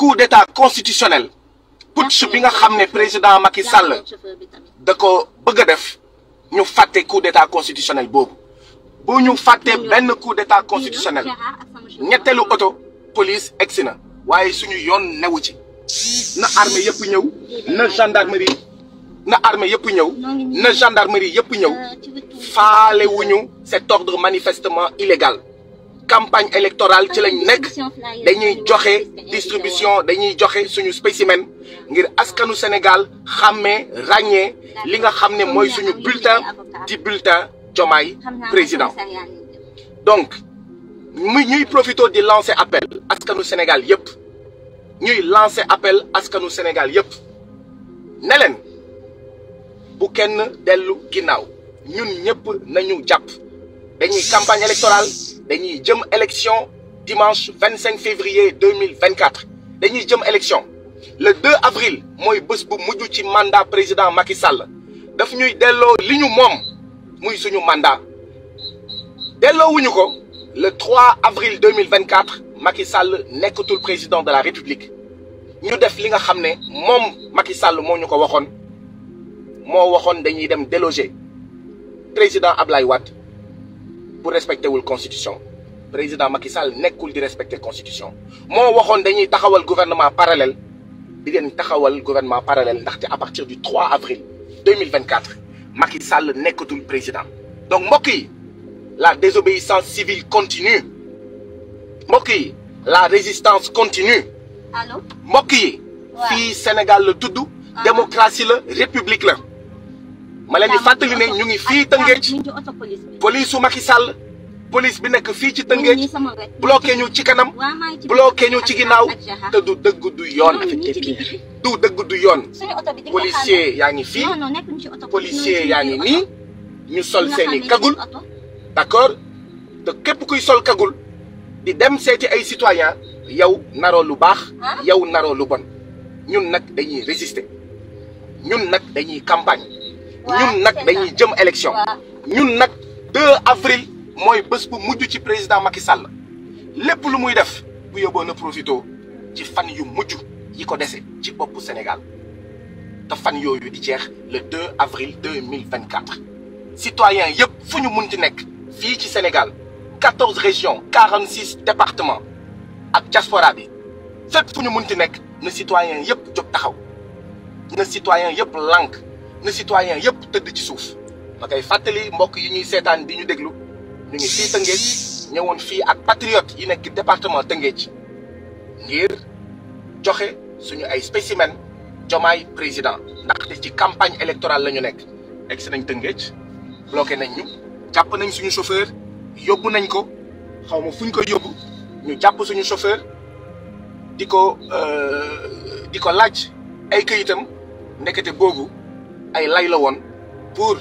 coup d'état constitutionnel putsch bi nga xam ne président Macky Sall da ko bëgg a def ñu fàtte coup d'état constitutionnel boobu bu ñu fàtte benn coup d'état constitutionnel ñetteelu auto police egsi na waaye suñu yoon newu ci na armée yëpp ñëw na gendarmerie yëpp ñëw faale wuñu cet ordre manifestement illégal campagne électorale ci lañ nekk dañuy joxe distribution dañuy joxe suñu spécimen ngir askanu Sénégal xàmmee ràññee li nga xam ne mooy suñu bulletin di bulletin Diomaye président. Donc ñuy profito di lancer appel askanu Sénégal yëpp ñuy lancer appel askanu Sénégal yëpp ne leen bu kenn dellu ginnaaw ñun ñëpp nañu jàpp dañuy campagne électorale dañuy jëm élection dimanche 25 février 2024 dañuy jëm élection le 2 avril mooy bés bu mujj ci mandat président Macky Sall daf ñuy delloo li ñu moom muy suñu mandat delloowuñu ko le 3 avril 2024 Macky Sall nekkatul président de la République ñu def li nga xam ne moom Macky Sall moo ñu ko waxoon dañuy dem déloger président Ablaye Wade bu respecté wul constitution président Macky Sall nekkul di respecter constitution moo waxoon dañuy taxawal gouvernement parallèle di leen taxawal gouvernement parallèle ndaxte à partir du 3 avril 2024 Macky Sall nekkatul président donc mbokk yi la désobéissance civile continue mbokk yi la résistance continue mbokk yi fii Sénégal la tudd démocratie la république la ma leen di fàttali ne ñu ngi fii Tëngéej police su Macky Sall police bi nekk fii ci Tëngéej bloqué ñu ci kanam bloqué ñu ci ginnaaw te du dëgg du yoon policier yaa ngi fii policier yaa ngi nii ñu sol seeni kagul d'accord te képp kuy sol kagul di dem seeti ay citoyen yow naroo lu baax yow naroo lu bon ñun nag dañuy résister ñun nag dañuy campagne ñun nag dañuy jëm élection ñun nag 2 avril mooy bés bu mujj ci président Macky Sall lépp lu muy def bu yóbboo na profito ci fan yu mujj yi ko dese ci boppu Sénégal te fan yooyu di jeex le 2 avril 2024 citoyens yëpp fu ñu munti nekk fii ci Sénégal 14 régions 46 départements ak diaspora bi fépp fu ñu munti nekk na citoyens yëpp jóg taxaw na citoyens yëpp lànk na citoyen yëpp tëdd ci suuf ma koy fàttali mbokk yi ñuy seetaan di ñu déglu ñu ngi fii Tëngéej ñëwoon fii ak patriote yi nekk département Tëngéej ngir joxe suñu ay spécimen Diomaye président ndaxte ci campagne électorale la ñu nekk egsi nañ Tëngéej bloqué nañ ñu jàpp nañ suñu chauffeur yóbbu nañ ko xaw ma fuñ ko yóbbu ñu jàpp suñu chauffeur di ko laaj ay këyitam ndekete boobu ay lay la woon pour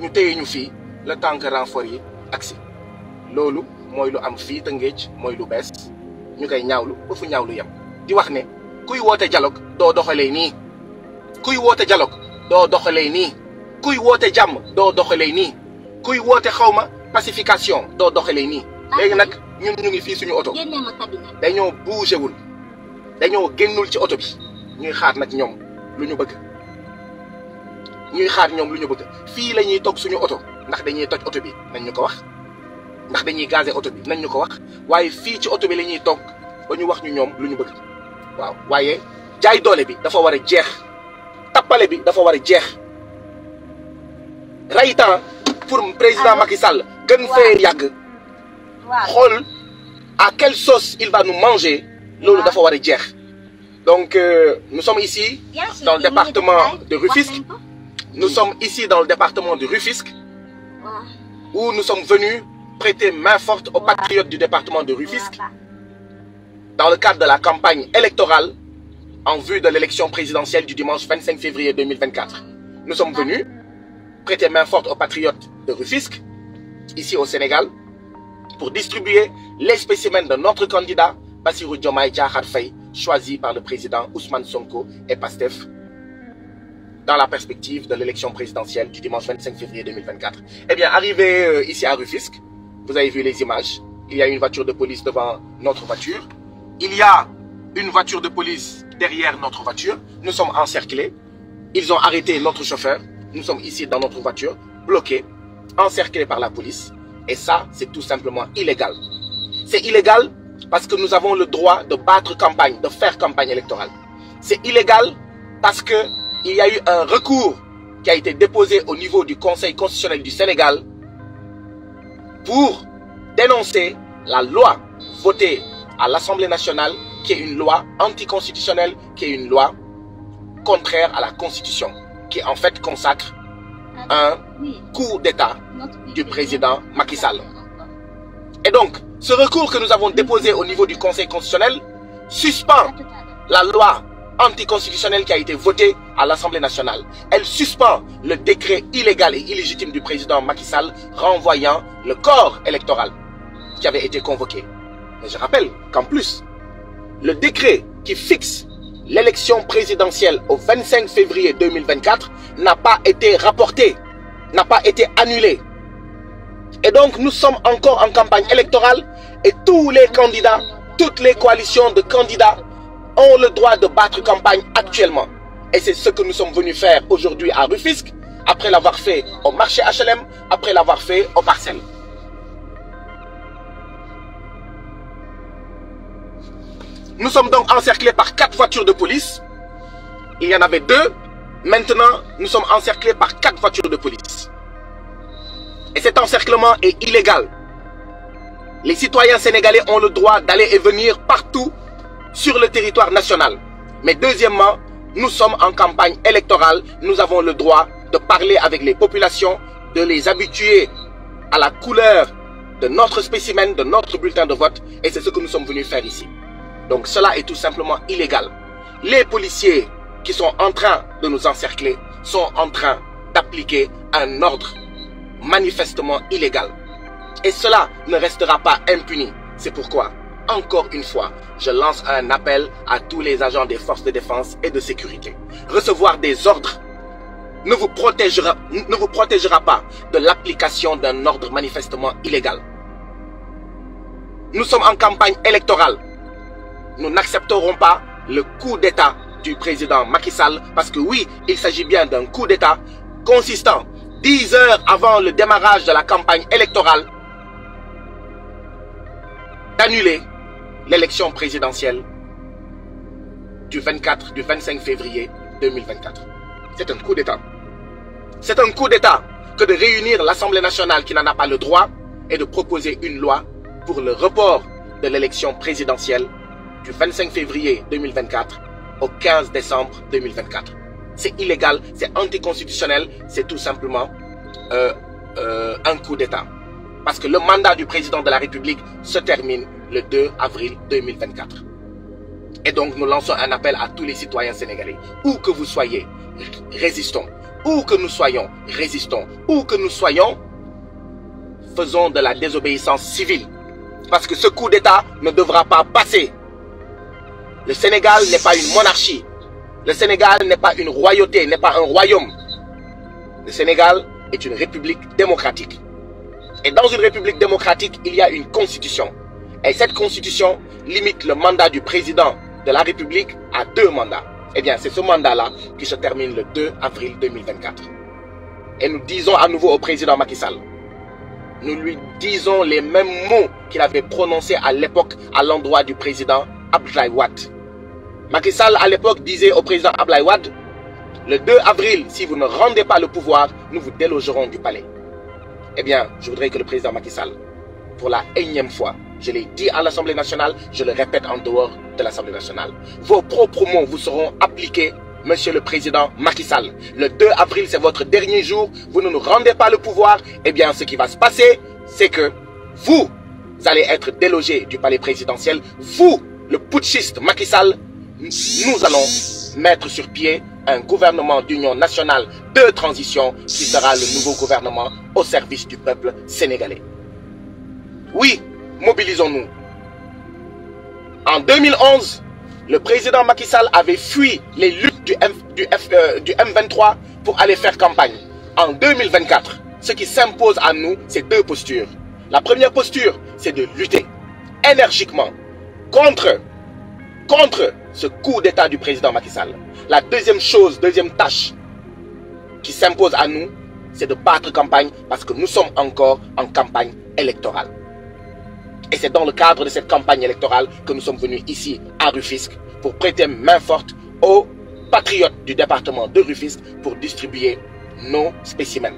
ñu téye ñu fii le temps que renfort yi agsi loolu mooy lu am fii Tëngéej mooy lu bees ñu koy ñaawlu ba fu ñaawlu yem di wax ne kuy woote dialogue doo doxalee nii kuy woote dialogue doo doxalee nii kuy woote jàmm doo doxalee nii kuy woote xawma pacification doo doxalee nii léegi nag ñun ñu ngi fii suñu oto dañoo bougé wul dañoo génnul ci oto bi ñuy xaar nag ñoom lu ñu bëgg fii la ñuy toog suñu oto ndax dañuy toj oto bi nañ ñu ko wax ndax dañuy gazé oto bi nañ ñu ko wax waaye fii ci oto bi la ñuy toog ba ñu wax ñu ñoom lu ñu bëgg waaw waaye jaay doole bi dafa war a jeex tappale bi dafa war a jeex raytan pour président Macky Sall gën fee yàgg xool à quelle sauce il va nous manger loolu dafa war a jeex. Donc, nous sommes ici dans le département de Rufisque. Nous sommes ici dans le département de Rufisque, où nous sommes venus prêter main forte aux patriotes du département de Rufisque, dans le cadre de la campagne électorale en vue de l'élection présidentielle du dimanche 25 février 2024. Nous sommes venus prêter main forte aux patriotes de Rufisque, ici au Sénégal, pour distribuer les spécimens de notre candidat, Bassirou Diomaye Diakhar Faye, choisi par le président Ousmane Sonko et Pastef dans la perspective de l'élection présidentielle du dimanche 25 février 2024. Eh bien, arrivé ici à Rufisque, vous avez vu les images. Il y a une voiture de police devant notre voiture. il y a une voiture de police derrière notre voiture. Nous sommes encerclés. Ils ont arrêté notre chauffeur. Nous sommes ici dans notre voiture, bloqués, encerclés par la police. Et ça, c'est tout simplement illégal. C'est illégal parce que nous avons le droit de battre campagne, de faire campagne électorale. C'est illégal parce qu'il y a eu un recours qui a été déposé au niveau du Conseil constitutionnel du Sénégal pour dénoncer la loi votée à l'Assemblée nationale, qui est une loi anticonstitutionnelle, qui est une loi contraire à la Constitution, qui en fait consacre un coup d'État du président Macky Sall. Et donc, ce recours que nous avons déposé au niveau du Conseil constitutionnel suspend la loi anticonstitutionnelle qui a été votée à l'Assemblée nationale. Elle suspend le décret illégal et illégitime du président Macky Sall renvoyant le corps électoral qui avait été convoqué. Mais je rappelle qu'en plus, le décret qui fixe l'élection présidentielle au 25 février 2024 n'a pas été rapporté, n'a pas été annulé. Et donc, nous sommes encore en campagne électorale et tous les candidats, toutes les coalitions de candidats ont le droit de battre campagne actuellement. Et c'est ce que nous sommes venus faire aujourd'hui à Rufisque, après l'avoir fait au marché HLM, après l'avoir fait au Parcelles. Nous sommes donc encerclés par 4 voitures de police. Il y en avait 2. Maintenant, nous sommes encerclés par 4 voitures de police. Et cet encerclement est illégal. Les citoyens sénégalais ont le droit d'aller et venir partout sur le territoire national. Mais deuxièmement, nous sommes en campagne électorale. Nous avons le droit de parler avec les populations, de les habituer à la couleur de notre spécimen, de notre bulletin de vote. Et c'est ce que nous sommes venus faire ici. Donc cela est tout simplement illégal. Les policiers qui sont en train de nous encercler sont en train d'appliquer un ordre manifestement illégal. Et cela ne restera pas impuni. C'est pourquoi, encore une fois, je lance un appel à tous les agents des forces de défense et de sécurité. Recevoir des ordres ne vous protégera pas de l'application d'un ordre manifestement illégal. Nous sommes en campagne électorale. Nous n'accepterons pas le coup d'État du président Macky Sall parce que oui, il s'agit bien d'un coup d'État consistant 10 heures avant le démarrage de la campagne électorale d'annuler l'élection présidentielle du 25 février 2024. C'est un coup d'État. C'est un coup d'État que de réunir l'Assemblée nationale qui n'en a pas le droit et de proposer une loi pour le report de l'élection présidentielle du 25 février 2024 au 15 décembre 2024. C'est illégal, c'est anticonstitutionnel, c'est tout simplement un coup d'État. Parce que le mandat du président de la République se termine le 2 avril 2024. Et donc nous lançons un appel à tous les citoyens sénégalais. Où que vous soyez, résistons. Où que nous soyons, résistons. Où que nous soyons, faisons de la désobéissance civile. Parce que ce coup d'État ne devra pas passer. Le Sénégal n'est pas une monarchie. Le Sénégal n'est pas une royauté, n'est pas un royaume. Le Sénégal est une république démocratique. Et dans une république démocratique, il y a une constitution. Et cette constitution limite le mandat du président de la République à 2 mandats. Eh bien, c'est ce mandat-là qui se termine le 2 avril 2024. Et nous disons à nouveau au président Macky Sall, nous lui disons les mêmes mots qu'il avait prononcés à l'époque à l'endroit du président Abdoulaye Wade. Macky Sall, à l'époque, disait au président Abdoulaye Wade, le 2 avril, si vous ne rendez pas le pouvoir, nous vous délogerons du palais. Eh bien, je voudrais que le président Macky Sall, pour la énième fois, je l'ai dit à l'Assemblée nationale, je le répète en dehors de l'Assemblée nationale, vos propres mots vous seront appliqués, monsieur le président Macky Sall. Le 2 avril, c'est votre dernier jour, vous ne nous rendez pas le pouvoir, eh bien, ce qui va se passer, c'est que vous allez être délogé du palais présidentiel, vous, le putschiste Macky Sall, nous allons mettre sur pied un gouvernement d'union nationale de transition qui sera le nouveau gouvernement au service du peuple sénégalais. Oui, mobilisons-nous. En 2011, le président Macky Sall avait fui les luttes du M23 pour aller faire campagne. En 2024, ce qui s'impose à nous, c'est 2 postures. La première posture, c'est de lutter énergiquement contre contre ce coup d'État du président Macky Sall, la deuxième tâche qui s'impose à nous, c'est de battre campagne parce que nous sommes encore en campagne électorale. Et c'est dans le cadre de cette campagne électorale que nous sommes venus ici à Rufisque pour prêter main forte aux patriotes du département de Rufisque pour distribuer nos spécimens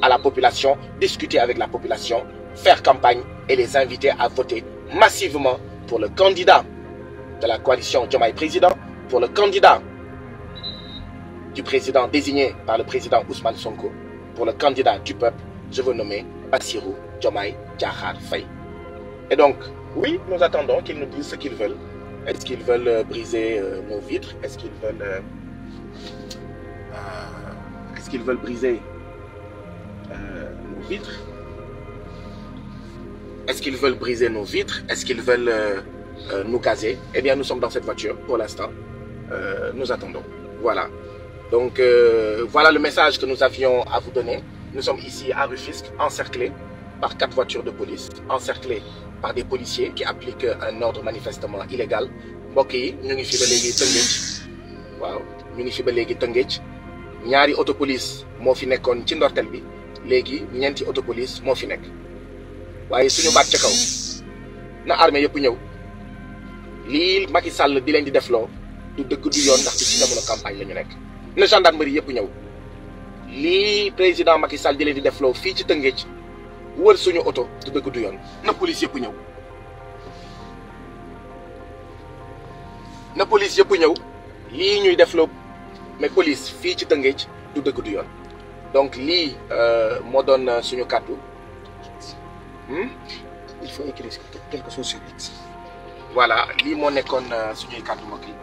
à la population, discuter avec la population, faire campagne et les inviter à voter massivement pour le candidat de la coalition Diomaye Président, pour le candidat du président désigné par le président Ousmane Sonko, pour le candidat du peuple, je veux nommer Bassirou Diomaye Diakhar Faye. Et donc, oui, nous attendons qu'ils nous disent ce qu'ils veulent. Est-ce qu'ils veulent briser nos vitres? Est-ce qu'ils veulent briser nos vitres? Est-ce qu'ils veulent briser nos vitres? Est-ce qu'ils veulent nous gazer? Eh bien, nous sommes dans cette voiture pour l'instant. Nous attendons. Voilà. Donc, voilà le message que nous avions à vous donner. Nous sommes ici à Rufisque, encerclés par 4 voitures de police, encerclés par des policiers qui appliquent un ordre manifestement illégal. Mbokk yi ñu ngi fi ba léegi Tëngéej waaw ñu ngi fi ba léegi Tëngéej ñaari autopolice moo fi nekkoon ci ndorteel bi léegi ñeenti autopolice moo fi nekk waaye suñu baat ca kaw na armée yëpp ñëw lii Macky Sall di leen di defloo du dëgg du yoon ndax ci jamono campagne la ñu nekk na gendarmerie yëpp ñëw lii président Macky Sall di leen di defloo fii ci Tëngéej wër suñu oto du dëgg du yoon na police yëpp ñëw na police yëpp ñëw lii ñuy defloo mais police fii ci Tëngéej du dëgg du yoon donc lii moo doon suñu kàddu il faut écrire quelque chose sur X. Voilà lii moo nekkoon suñuy kàddu mbokk yi